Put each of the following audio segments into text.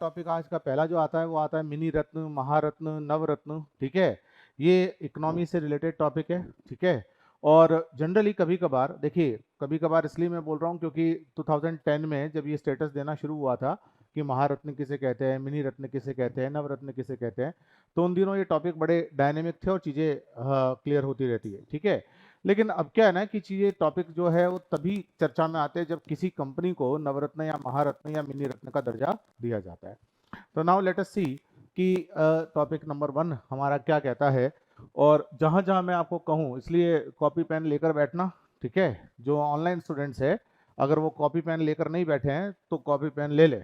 Topic आज का पहला जो आता है वो आता है मिनी रत्न, महारत्न, नवरत्न। ठीक है, ये इकोनॉमी से रिलेटेड टॉपिक है। ठीक है, और जनरली कभी कभार देखिए, कभी कभार इसलिए मैं बोल रहा हूँ क्योंकि 2010 में जब ये स्टेटस देना शुरू हुआ था कि महारत्न किसे कहते हैं, मिनी रत्न किसे कहते हैं, नवरत्न किसे कहते हैं, तो उन दिनों ये टॉपिक बड़े डायनेमिक थे और चीज़ें क्लियर होती रहती है। ठीक है, लेकिन अब क्या है ना कि चीज़ें टॉपिक जो है वो तभी चर्चा में आते हैं जब किसी कंपनी को नवरत्न या महारत्न या मिनी रत्न का दर्जा दिया जाता है। तो नाउ लेट अस सी कि टॉपिक नंबर 1 हमारा क्या कहता है। और जहां जहां मैं आपको कहूं, इसलिए कॉपी पेन लेकर बैठना। ठीक है, जो ऑनलाइन स्टूडेंट्स है, अगर वो कॉपी पेन लेकर नहीं बैठे हैं तो कॉपी पेन ले ले,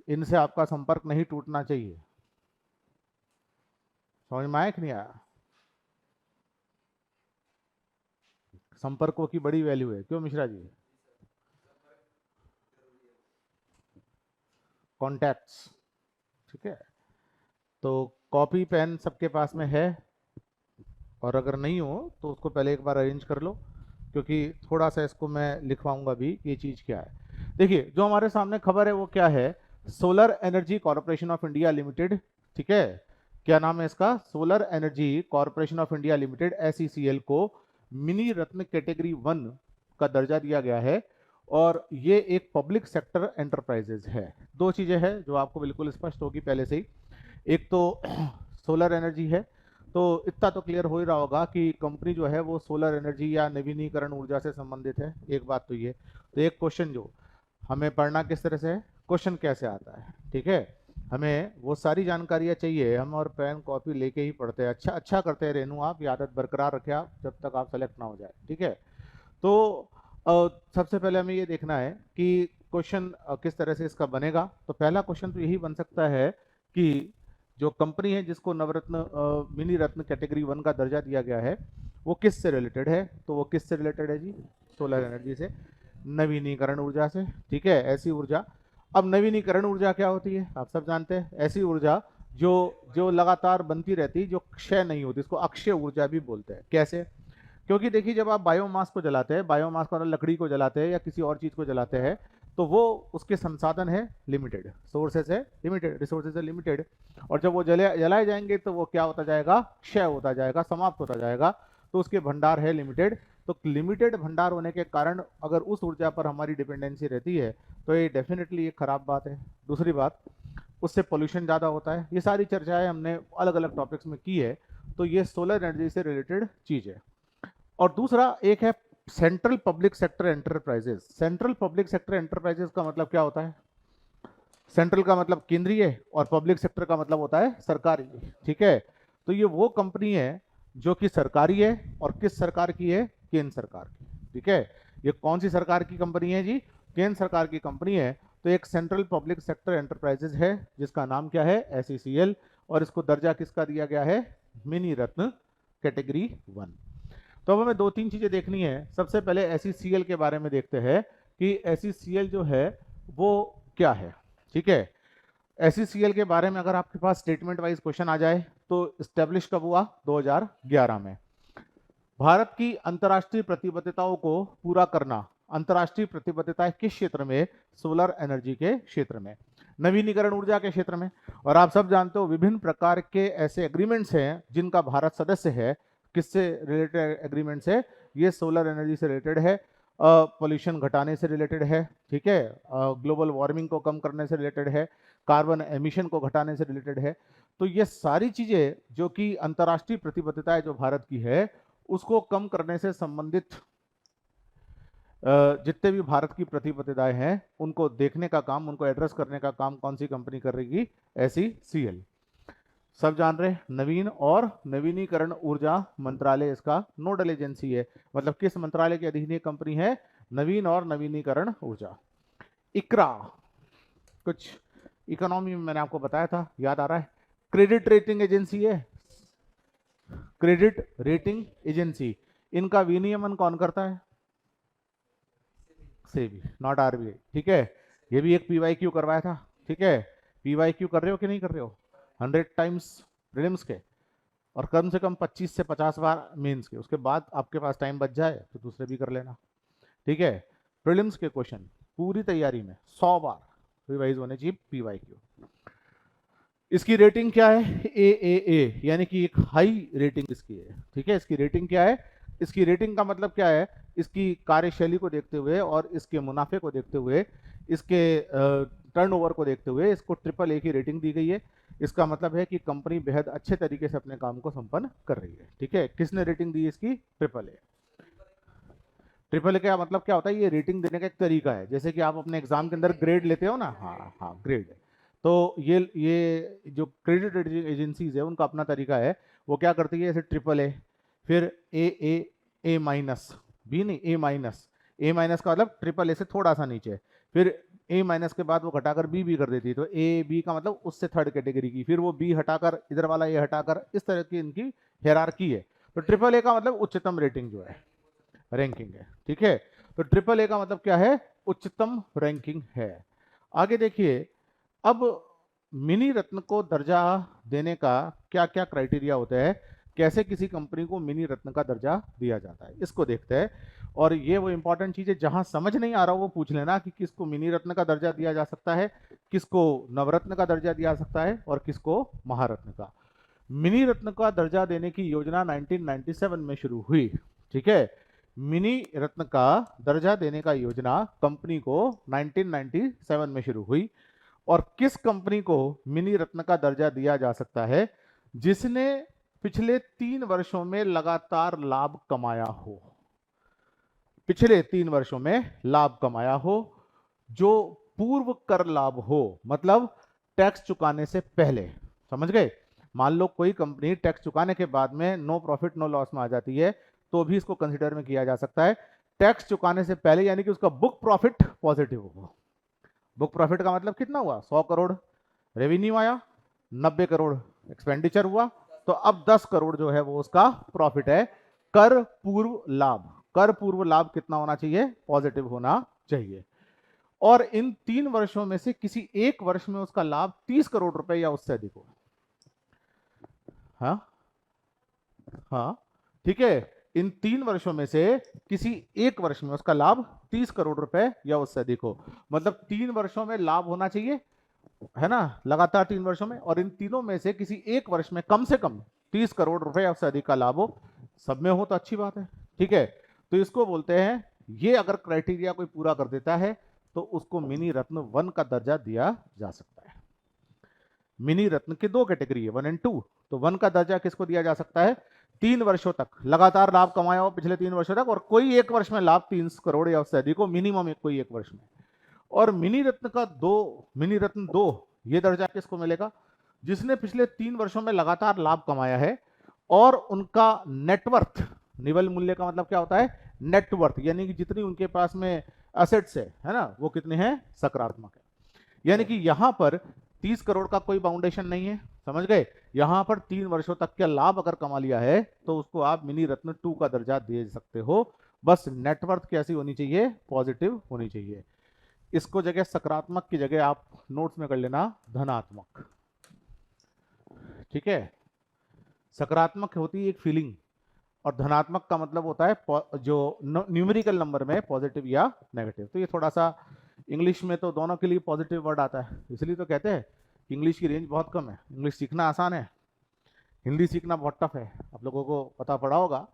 इनसे आपका संपर्क नहीं टूटना चाहिए। समझ में आया कि नहीं आया? संपर्कों की बड़ी वैल्यू है, क्यों मिश्रा जी? कॉन्टैक्ट्स। ठीक है, तो कॉपी पेन सबके पास में है, और अगर नहीं हो तो उसको पहले एक बार अरेंज कर लो, क्योंकि थोड़ा सा इसको मैं लिखवाऊंगा भी कि ये चीज़ क्या है। देखिए, जो हमारे सामने खबर है वो क्या है, solar energy corporation of India limited. ठीक है, क्या नाम है इसका? Solar energy corporation of India limited, SECL को मिनी रत्न कैटेगरी 1 का दर्जा दिया गया है, और ये एक पब्लिक सेक्टर एंटरप्राइजेज है। दो चीज़ें हैं जो आपको बिल्कुल स्पष्ट होगी पहले से ही। एक तो सोलर एनर्जी है, तो इतना तो क्लियर हो ही रहा होगा कि कंपनी जो है वो सोलर एनर्जी या नवीनीकरण ऊर्जा से संबंधित है। एक बात तो ये, तो एक क्वेश्चन जो हमें पढ़ना किस तरह से है, क्वेश्चन कैसे आता है। ठीक है, हमें वो सारी जानकारियाँ चाहिए, हम और पेन कॉपी लेके ही पढ़ते हैं। अच्छा अच्छा करते हैं रेनू, आप ये आदत बरकरार रखें आप जब तक आप सेलेक्ट ना हो जाए। ठीक है, तो सबसे पहले हमें ये देखना है कि क्वेश्चन किस तरह से इसका बनेगा। तो पहला क्वेश्चन तो यही बन सकता है कि जो कंपनी है जिसको नवरत्न मिनी रत्न कैटेगरी 1 का दर्जा दिया गया है, वो किस से रिलेटेड है? तो वो किस से रिलेटेड है जी? सोलर एनर्जी से, नवीनीकरण ऊर्जा से। ठीक है, ऐसी ऊर्जा। अब नवीनीकरण ऊर्जा क्या होती है आप सब जानते हैं, ऐसी ऊर्जा जो जो लगातार बनती रहती, जो क्षय नहीं होती, इसको अक्षय ऊर्जा भी बोलते हैं। कैसे? क्योंकि देखिए, जब आप बायोमास को जलाते हैं, बायोमास को मतलब लकड़ी को जलाते हैं या किसी और चीज को जलाते हैं, तो वो उसके संसाधन है लिमिटेड, सोर्सेस है लिमिटेड, रिसोर्सेज है लिमिटेड, और जब वो जलाए जाएंगे तो वो क्या होता जाएगा? क्षय होता जाएगा, समाप्त होता जाएगा। तो उसके भंडार है लिमिटेड। तो लिमिटेड भंडार होने के कारण अगर उस ऊर्जा पर हमारी डिपेंडेंसी रहती है तो ये डेफिनेटली एक खराब बात है। दूसरी बात, उससे पोल्यूशन ज़्यादा होता है। ये सारी चर्चाएं हमने अलग अलग टॉपिक्स में की है। तो ये सोलर एनर्जी से रिलेटेड चीज़ है। और दूसरा एक है central public sector enterprises. Central public sector enterprises का मतलब क्या होता है? सेंट्रल का मतलब केंद्रीय, और पब्लिक सेक्टर का मतलब होता है सरकारी। ठीक है, तो ये वो कंपनी है जो कि सरकारी है, और किस सरकार की है? केंद्र सरकार की। ठीक है, ये कौन सी सरकार की कंपनी है जी? केंद्र सरकार की कंपनी है। तो एक सेंट्रल पब्लिक सेक्टर एंटरप्राइजेज है जिसका नाम क्या है? SECL, और इसको दर्जा किसका दिया गया है? मिनी रत्न कैटेगरी 1। तो अब हमें दो तीन चीजें देखनी है। सबसे पहले SECL के बारे में देखते हैं कि SECL जो है वो क्या है। ठीक है, SECL के बारे में अगर आपके पास स्टेटमेंट वाइज क्वेश्चन आ जाए तो स्टेब्लिश कब हुआ? 2011 में। भारत की अंतर्राष्ट्रीय प्रतिबद्धताओं को पूरा करना। अंतर्राष्ट्रीय प्रतिबद्धताएं किस क्षेत्र में? सोलर एनर्जी के क्षेत्र में, नवीनीकरण ऊर्जा के क्षेत्र में। और आप सब जानते हो विभिन्न प्रकार के ऐसे एग्रीमेंट्स हैं जिनका भारत सदस्य है। किससे रिलेटेड एग्रीमेंट्स है? ये सोलर एनर्जी से रिलेटेड है, पोल्यूशन घटाने से रिलेटेड है। ठीक है, ग्लोबल वार्मिंग को कम करने से रिलेटेड है, कार्बन एमिशन को घटाने से रिलेटेड है। तो ये सारी चीजें जो कि अंतर्राष्ट्रीय प्रतिबद्धताएं जो भारत की है उसको कम करने से संबंधित जितने भी भारत की प्रतिबद्धताएं हैं उनको देखने का काम, उनको एड्रेस करने का काम कौन सी कंपनी कर रही? SECL। सब जान रहे हैं, नवीन और नवीनीकरण ऊर्जा मंत्रालय इसका नोडल एजेंसी है। मतलब किस मंत्रालय के अधीन ये कंपनी है? नवीन और नवीनीकरण ऊर्जा। इकरा, कुछ इकोनॉमी में मैंने आपको बताया था, याद आ रहा है? क्रेडिट रेटिंग एजेंसी है, क्रेडिट रेटिंग एजेंसी। इनका विनियमन कौन करता है? SEBI, not RBI। ठीक है, ये भी एक PYQ करवाया था। ठीक है, PYQ कर रहे हो कि नहीं कर रहे हो? 100 टाइम्स प्रीलिम्स के, और कम से कम 25 से 50 बार मेंस के। उसके बाद आपके पास टाइम बच जाए तो दूसरे भी कर लेना। ठीक है, प्रीलिम्स के क्वेश्चन पूरी तैयारी में 100 बार रिवाइज होने चाहिए PYQ। इसकी रेटिंग क्या है? ए, यानी कि एक हाई रेटिंग इसकी है। ठीक है, इसकी रेटिंग क्या है? इसकी रेटिंग का मतलब क्या है? इसकी कार्यशैली को देखते हुए और इसके मुनाफे को देखते हुए, इसके टर्नओवर को देखते हुए इसको AAA की रेटिंग दी गई है। इसका मतलब है कि कंपनी बेहद अच्छे तरीके से अपने काम को संपन्न कर रही है। ठीक है, किसने रेटिंग दी इसकी? AAA। का मतलब क्या होता है? ये रेटिंग देने का एक तरीका है। जैसे कि आप अपने एग्जाम के अंदर ग्रेड लेते हो ना, हाँ हाँ ग्रेड। तो ये जो क्रेडिट रेटिंग एजेंसीज है उनका अपना तरीका है। वो क्या करती है? जैसे AAA, फिर ए माइनस, बी नहीं ए माइनस का मतलब AAA से थोड़ा सा नीचे, फिर ए माइनस के बाद वो घटाकर बी कर देती है। तो बी का मतलब उससे थर्ड कैटेगरी की, फिर वो बी हटाकर इधर वाला ए हटाकर, इस तरह की इनकी हायरार्की है। तो AAA का मतलब उच्चतम रेटिंग जो है, रैंकिंग है। ठीक है, तो AAA का मतलब क्या है? उच्चतम रैंकिंग है। आगे देखिए, अब मिनी रत्न को दर्जा देने का क्या क्या क्राइटेरिया होता है, कैसे किसी कंपनी को मिनी रत्न का दर्जा दिया जाता है, इसको देखते हैं। और ये वो इंपॉर्टेंट चीज है, जहां समझ नहीं आ रहा वो पूछ लेना कि किसको मिनी रत्न का दर्जा दिया जा सकता है, किसको नवरत्न का दर्जा दिया जा सकता है और किसको महारत्न का। मिनी रत्न का दर्जा देने की योजना 1997 में शुरू हुई। ठीक है, मिनी रत्न का दर्जा देने का योजना कंपनी को 1997 में शुरू हुई। और किस कंपनी को मिनी रत्न का दर्जा दिया जा सकता है? जिसने पिछले 3 वर्षों में लगातार लाभ कमाया हो। पिछले 3 वर्षों में लाभ कमाया हो, जो पूर्व कर लाभ हो, मतलब टैक्स चुकाने से पहले। समझ गए? मान लो कोई कंपनी टैक्स चुकाने के बाद में नो प्रॉफिट नो लॉस में आ जाती है, तो भी इसको कंसिडर में किया जा सकता है। टैक्स चुकाने से पहले, यानी कि उसका बुक प्रॉफिट पॉजिटिव हो। बुक प्रॉफिट का मतलब कितना हुआ? 100 करोड़ रेवेन्यू आया, 90 करोड़ एक्सपेंडिचर हुआ, तो अब 10 करोड़ जो है वो उसका प्रॉफिट है। कर पूर्व लाभ, कर पूर्व लाभ कितना होना चाहिए? पॉजिटिव होना चाहिए। और इन 3 वर्षों में से किसी एक वर्ष में उसका लाभ 30 करोड़ रुपए या उससे अधिक हो। हाँ हाँ, ठीक है, इन 3 वर्षों में से किसी एक वर्ष में उसका लाभ 30 करोड़ रुपए या उससे अधिक हो। मतलब 3 वर्षों में लाभ होना चाहिए, है ना, लगातार 3 वर्षों में, और इन तीनों में से किसी एक वर्ष में कम से कम 30 करोड़ रुपए या उससे अधिक का लाभ हो। सब में हो तो अच्छी बात है। ठीक है, तो इसको बोलते हैं, ये अगर क्राइटेरिया कोई पूरा कर देता है तो उसको मिनी रत्न 1 का दर्जा दिया जा सकता है। मिनी रत्न की 2 कैटेगरी है, 1 और 2। तो 1 का दर्जा किसको दिया जा सकता है? 3 वर्षों तक लगातार लाभ कमाया हो, पिछले 3 वर्षों तक, और कोई एक वर्ष में लाभ 30 करोड़ या उससे अधिक हो, मिनिमम कोई एक वर्ष में। और मिनी रत्न का 2, मिनी रत्न 2, ये दर्जा किसको मिलेगा? जिसने पिछले 3 वर्षों में लगातार लाभ कमाया है और उनका नेटवर्थ, निवल मूल्य का मतलब क्या होता है? नेटवर्थ, यानी कि जितनी उनके पास में असेट्स है ना, वो कितने हैं? सकारात्मक है। यानी कि यहां पर 30 करोड़ का कोई बाउंडेशन नहीं है। समझ गए? यहां पर 3 वर्षों तक का लाभ अगर कमा लिया है तो उसको आप मिनी रत्न 2 का दर्जा दे सकते हो। बस नेटवर्थ कैसी होनी चाहिए? पॉजिटिव होनी चाहिए। इसको जगह सकारात्मक की जगह आप नोट्स में कर लेना धनात्मक। ठीक है, सकारात्मक होती है एक फीलिंग, और धनात्मक का मतलब होता है जो न्यूमेरिकल नंबर में पॉजिटिव या नेगेटिव। तो ये थोड़ा सा इंग्लिश में तो दोनों के लिए पॉजिटिव वर्ड आता है, इसलिए तो कहते हैं कि इंग्लिश की रेंज बहुत कम है। इंग्लिश सीखना आसान है, हिंदी सीखना बहुत टफ है। आप लोगों को पता पड़ा होगा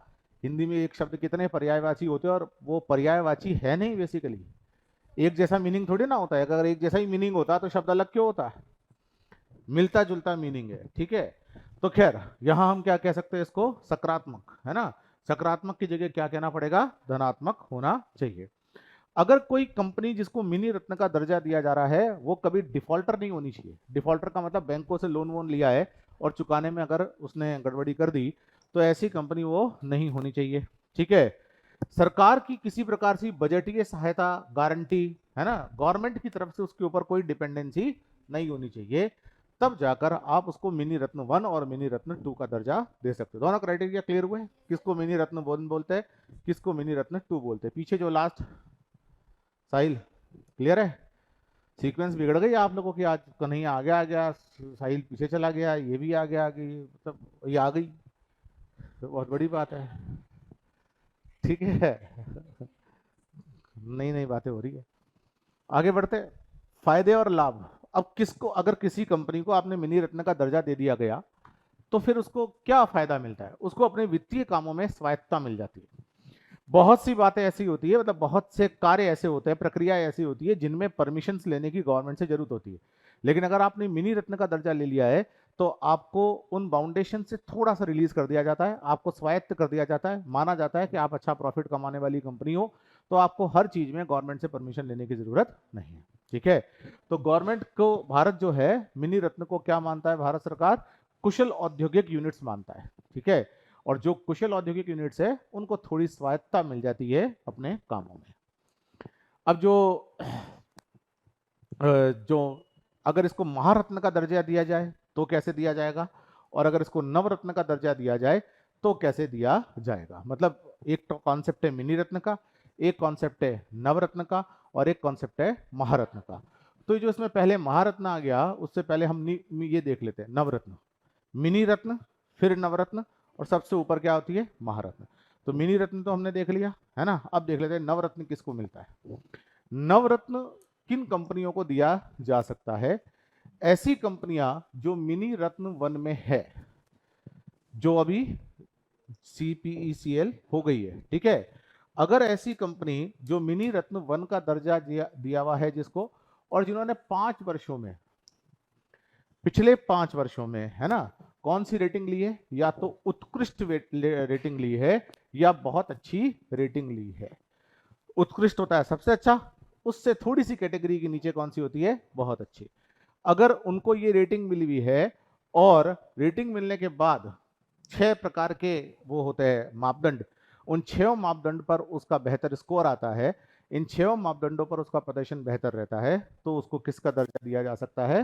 हिंदी में एक शब्द कितने पर्यायवाची होते हैं, और वो पर्यायवाची है नहीं, बेसिकली एक जैसा मीनिंग थोड़ी ना होता है। अगर एक जैसा ही मीनिंग होता तो शब्द अलग क्यों होता है? मिलता जुलता मीनिंग है। ठीक है, तो खैर यहां हम क्या कह सकते हैं? इसको सकारात्मक, है ना। सकारात्मक की जगह क्या कहना पड़ेगा? धनात्मक होना चाहिए। अगर कोई कंपनी जिसको मिनी रत्न का दर्जा दिया जा रहा है वो कभी डिफॉल्टर नहीं होनी चाहिए। डिफॉल्टर का मतलब बैंकों से लोन वोन लिया है और चुकाने में अगर उसने गड़बड़ी कर दी, तो ऐसी कंपनी वो नहीं होनी चाहिए। ठीक है, सरकार की किसी प्रकार से बजटीय सहायता, गारंटी, है ना, गवर्नमेंट की तरफ से उसके ऊपर कोई डिपेंडेंसी नहीं होनी चाहिए। तब जाकर आप उसको मिनी रत्न 1 और मिनी रत्न 2 का दर्जा दे सकते हो। दोनों क्राइटेरिया क्लियर हुए? किसको मिनी रत्न 1 बोलते हैं, किसको मिनी रत्न 2 बोलते हैं? पीछे जो लास्ट साहिल, क्लियर है? सीक्वेंस बिगड़ गई आप लोगों की आज। कन्हैया आगे आ गया, साहिल पीछे चला गया, ये भी आगे आ गई, मतलब ये आ गई तो बहुत बड़ी बात है। ठीक है, नई नई बातें हो रही है। आगे बढ़ते, फायदे और लाभ। अब किसको, अगर किसी कंपनी को आपने मिनी रत्न का दर्जा दे दिया गया तो फिर उसको क्या फायदा मिलता है? उसको अपने वित्तीय कामों में स्वायत्तता मिल जाती है। बहुत सी बातें ऐसी होती है, मतलब बहुत से कार्य ऐसे होते हैं, प्रक्रिया ऐसी होती है जिनमें परमिशंस लेने की गवर्नमेंट से जरूरत होती है। लेकिन अगर आपने मिनी रत्न का दर्जा ले लिया है तो आपको उन बाउंडेशन से थोड़ा सा रिलीज कर दिया जाता है, आपको स्वायत्त कर दिया जाता है, माना जाता है कि आप अच्छा प्रॉफिट कमाने वाली कंपनी हो, तो आपको हर चीज में गवर्नमेंट से परमिशन लेने की जरूरत नहीं है। ठीक है, तो गवर्नमेंट को भारत जो है मिनी रत्न को क्या मानता है, भारत सरकार कुशल औद्योगिक यूनिट्स मानता है। ठीक है, और जो कुशल औद्योगिक यूनिट्स है उनको थोड़ी स्वायत्तता मिल जाती है अपने कामों में। अब जो अगर इसको महारत्न का दर्जा दिया जाए तो कैसे दिया जाएगा, और अगर इसको नवरत्न का दर्जा दिया जाए तो कैसे दिया जाएगा। मतलब एक तो कॉन्सेप्ट है मिनी रत्न का, एक कॉन्सेप्ट है नवरत्न का, और एक कॉन्सेप्ट है महारत्न का। तो जो इसमें पहले महारत्न आ गया, उससे पहले हम ये देख लेते हैं नवरत्न, मिनी रत्न, फिर नवरत्न, और सबसे ऊपर क्या होती है, महारत्न। तो मिनी रत्न तो हमने देख लिया है ना, अब देख लेते हैं नवरत्न किसको मिलता है। नवरत्न किन कंपनियों को दिया जा सकता है? ऐसी कंपनियां जो मिनी रत्न 1 में है, जो अभी CPECL हो गई है। ठीक है, अगर ऐसी कंपनी जो मिनी रत्न 1 का दर्जा दिया हुआ है जिसको, और जिन्होंने 5 वर्षों में, पिछले 5 वर्षों में, है ना, कौन सी रेटिंग ली है, या तो उत्कृष्ट रेटिंग ली है या बहुत अच्छी रेटिंग ली है। उत्कृष्ट होता है सबसे अच्छा, उससे थोड़ी सी कैटेगरी के नीचे कौन सी होती है, बहुत अच्छी। अगर उनको ये रेटिंग मिली हुई है, और रेटिंग मिलने के बाद 6 प्रकार के वो होते हैं मापदंड, उन 6 मापदंड पर उसका बेहतर स्कोर आता है, इन 6 मापदंडों पर उसका प्रदर्शन बेहतर रहता है, तो उसको किसका दर्जा दिया जा सकता है,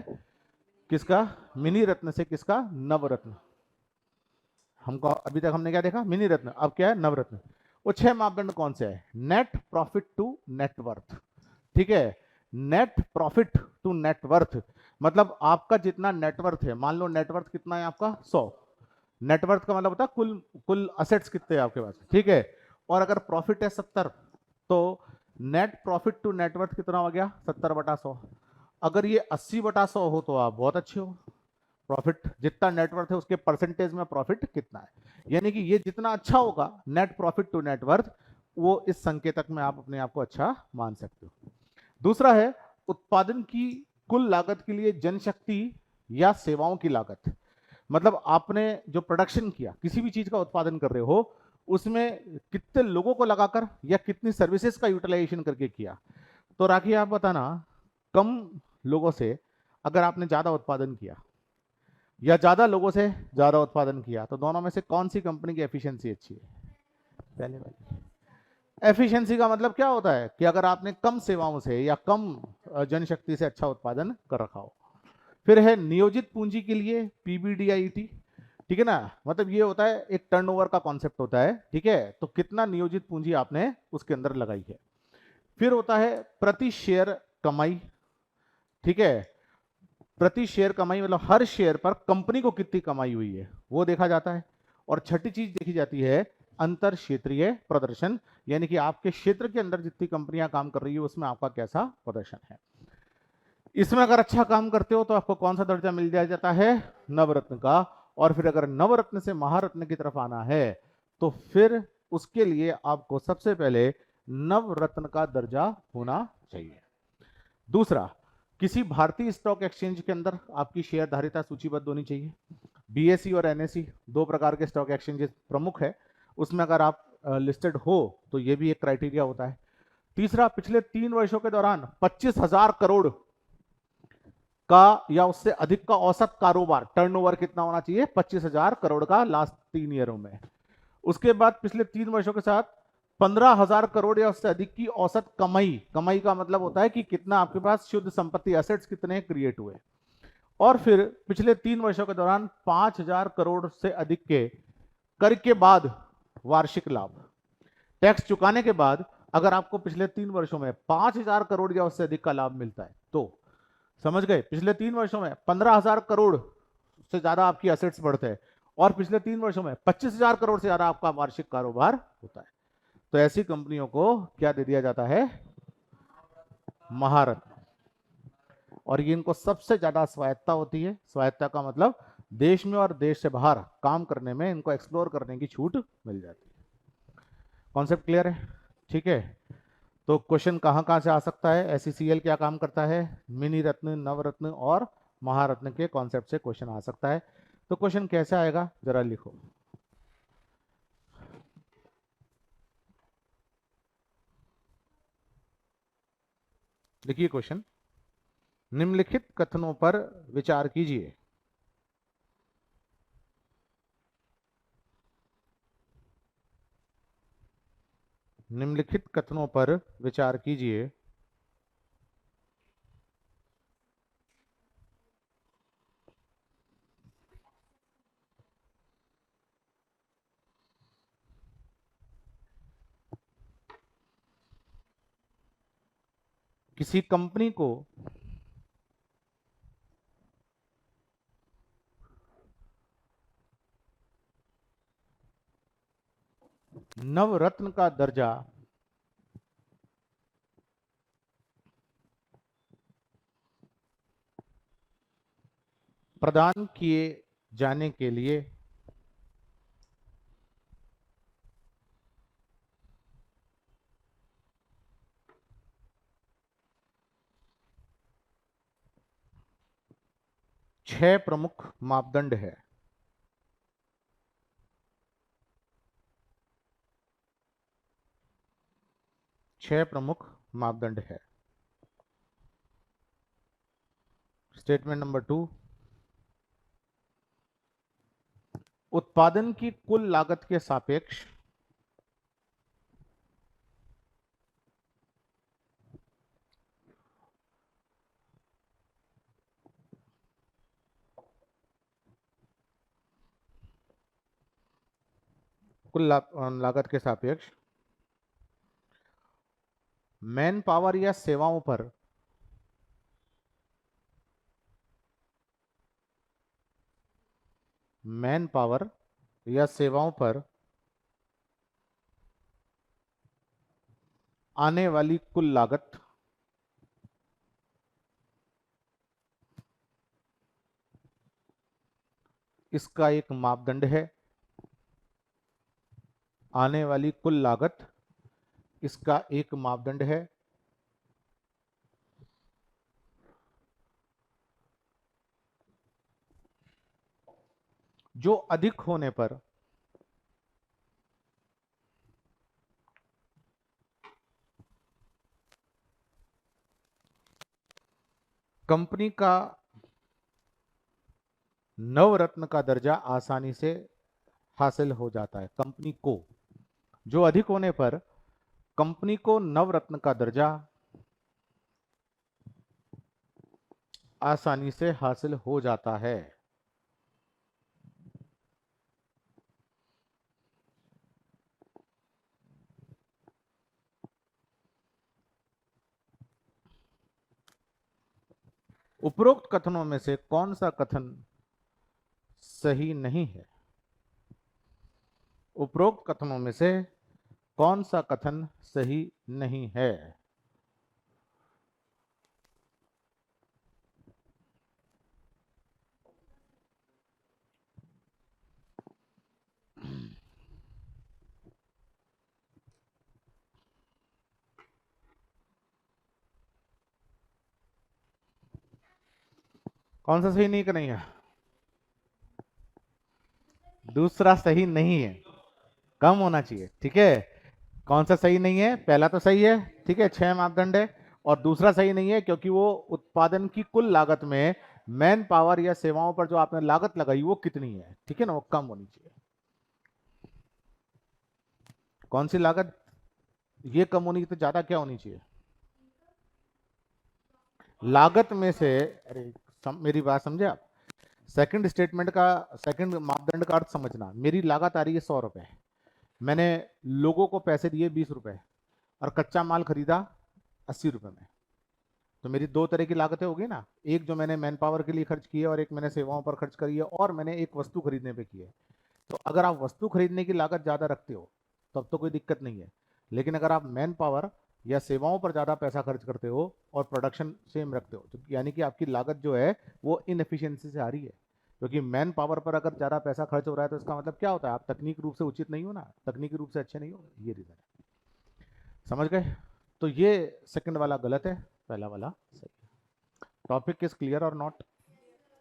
किसका, मिनी रत्न से किसका, नवरत्न। हमको अभी तक हमने क्या देखा, मिनी रत्न, अब क्या है, नवरत्न। वो 6 मापदंड कौन से है? Net profit to net worth. ठीक है, नेट प्रॉफिट टू नेटवर्थ, मतलब आपका जितना नेटवर्थ है, मान लो नेटवर्थ कितना है आपका, 100। नेटवर्थ का मतलब होता है कुल कुल असेट्स कितने हैं आपके पास। ठीक है, और अगर प्रॉफिट है 70, तो नेट प्रॉफिट टू नेटवर्थ कितना हो गया, 70/100। अगर ये 80/100 हो तो आप बहुत अच्छे हो, प्रॉफिट जितना नेटवर्थ है उसके परसेंटेज में प्रॉफिट कितना है, यानी कि ये जितना अच्छा होगा नेट प्रॉफिट टू नेटवर्थ, वो इस संकेतक में आप अपने आप को अच्छा मान सकते हो। दूसरा है उत्पादन की कुल लागत के लिए जनशक्ति या सेवाओं की लागत, मतलब आपने जो प्रोडक्शन किया, किसी भी चीज का उत्पादन कर रहे हो, उसमें कितने लोगों को लगाकर या कितनी सर्विसेज का यूटिलाइजेशन करके किया। तो राखी आप बताना, कम लोगों से अगर आपने ज्यादा उत्पादन किया या ज्यादा लोगों से ज्यादा उत्पादन किया, तो दोनों में से कौन सी कंपनी की एफिशिएंसी अच्छी है? पहले वाली। एफिशिएंसी का मतलब क्या होता है कि अगर आपने कम सेवाओं से या कम जनशक्ति से अच्छा उत्पादन कर रखा हो। फिर है नियोजित पूंजी के लिए PBDIT। ठीक है ना, मतलब ये होता है एक टर्नओवर का कॉन्सेप्ट होता है। ठीक है, तो कितना नियोजित पूंजी आपने उसके अंदर लगाई है। फिर होता है प्रति शेयर कमाई। ठीक है, प्रति शेयर कमाई मतलब हर शेयर पर कंपनी को कितनी कमाई हुई है वो देखा जाता है। और छठी चीज देखी जाती है अंतर क्षेत्रीय प्रदर्शन, यानी कि आपके क्षेत्र के अंदर जितनी कंपनियां काम कर रही है उसमें आपका कैसा प्रदर्शन है। इसमें अगर अच्छा काम करते हो तो आपको कौन सा दर्जा मिल जाता है, नवरत्न का। और फिर अगर नवरत्न से महारत्न की तरफ आना है तो फिर उसके लिए आपको सबसे पहले नवरत्न का दर्जा होना चाहिए। दूसरा, किसी भारतीय स्टॉक एक्सचेंज के अंदर आपकी शेयरधारिता सूचीबद्ध होनी चाहिए। BSE और NSE 2 प्रकार के स्टॉक एक्सचेंजेस प्रमुख है, उसमें अगर आप लिस्टेड हो तो ये भी एक क्राइटेरिया होता है। तीसरा, पिछले 3 वर्षों के दौरान 25,000 करोड़ का या उससे अधिक का औसत कारोबार, टर्नओवर कितना होना चाहिए, 25,000 करोड़ का लास्ट 3 ईयरों में। उसके बाद पिछले 3 वर्षों के साथ 15,000 करोड़ या उससे अधिक की औसत कमाई। कमाई का मतलब होता है कि कितना आपके पास शुद्ध संपत्ति, एसेट्स कितने क्रिएट हुए। और फिर पिछले 3 वर्षों के दौरान 5,000 करोड़ से अधिक के कर के बाद वार्षिक लाभ, टैक्स चुकाने के बाद अगर आपको पिछले 3 वर्षों में 5,000 करोड़ या उससे अधिक का लाभ मिलता है, तो समझ गए, पिछले 3 वर्षों में 15,000 करोड़ से ज्यादा आपकी एसेट्स बढ़ते हैं, और पिछले 3 वर्षों में 25,000 करोड़ से ज्यादा आपका वार्षिक कारोबार होता है, तो ऐसी कंपनियों को क्या दे दिया जाता है, महारत्न। और ये इनको सबसे ज्यादा स्वायत्ता होती है। स्वायत्ता का मतलब देश में और देश से बाहर काम करने में इनको एक्सप्लोर करने की छूट मिल जाती है। कॉन्सेप्ट क्लियर है? ठीक है। तो क्वेश्चन कहाँ कहाँ से आ सकता है? एसईसीएल क्या काम करता है? मिनी रत्न, नवरत्न और महारत्न के कॉन्सेप्ट से क्वेश्चन आ सकता है। तो क्वेश्चन कैसे आएगा जरा लिखो। देखिए क्वेश्चन, निम्नलिखित कथनों पर विचार कीजिए। निम्नलिखित कथनों पर विचार कीजिए। किसी कंपनी को नवरत्न का दर्जा प्रदान किए जाने के लिए छह प्रमुख मापदंड है। छह प्रमुख मापदंड है। स्टेटमेंट नंबर 2, उत्पादन की कुल लागत के सापेक्ष कुल लागत के सापेक्ष मैन पावर या सेवाओं पर मैन पावर या सेवाओं पर आने वाली कुल लागत इसका एक मापदंड है। आने वाली कुल लागत इसका एक मापदंड है। जो अधिक होने पर कंपनी का नवरत्न का दर्जा आसानी से हासिल हो जाता है। कंपनी को, जो अधिक होने पर कंपनी को नवरत्न का दर्जा आसानी से हासिल हो जाता है। उपरोक्त कथनों में से कौन सा कथन सही नहीं है? उपरोक्त कथनों में से कौन सा कथन सही नहीं है? कौन सा सही नहीं कि नहीं है? दूसरा सही नहीं है, कम होना चाहिए। ठीक है, कौन सा सही नहीं है? पहला तो सही है, ठीक है, छह मापदंड है। और दूसरा सही नहीं है क्योंकि वो उत्पादन की कुल लागत में मैन पावर या सेवाओं पर जो आपने लागत लगाई वो कितनी है, ठीक है ना, वो कम होनी चाहिए। कौन सी लागत ये कम होनी तो ज्यादा क्या होनी चाहिए? लागत में से, अरे मेरी बात समझे आप? सेकंड स्टेटमेंट का, सेकंड मापदंड का अर्थ समझना। मेरी लागत आ रही है 100 रुपए, मैंने लोगों को पैसे दिए 20 रुपए और कच्चा माल खरीदा 80 रुपए में, तो मेरी दो तरह की लागतें होगी ना। एक जो मैंने मैन पावर के लिए खर्च की है और एक मैंने सेवाओं पर खर्च करी है और मैंने एक वस्तु खरीदने पे की है। तो अगर आप वस्तु खरीदने की लागत ज़्यादा रखते हो तब तो कोई दिक्कत नहीं है, लेकिन अगर आप मैन पावर या सेवाओं पर ज़्यादा पैसा खर्च करते हो और प्रोडक्शन सेम रखते हो, तो यानी कि आपकी लागत जो है वो इनएफिशिएंसी से आ रही है। क्योंकि मैन पावर पर अगर ज़्यादा पैसा खर्च हो रहा है तो इसका मतलब क्या होता है, आप तकनीक रूप से उचित नहीं हो ना, तकनीकी रूप से अच्छे नहीं हो, ये रीज़न है। समझ गए? तो ये सेकंड वाला गलत है, पहला वाला सही है। टॉपिक इज क्लियर और नॉट?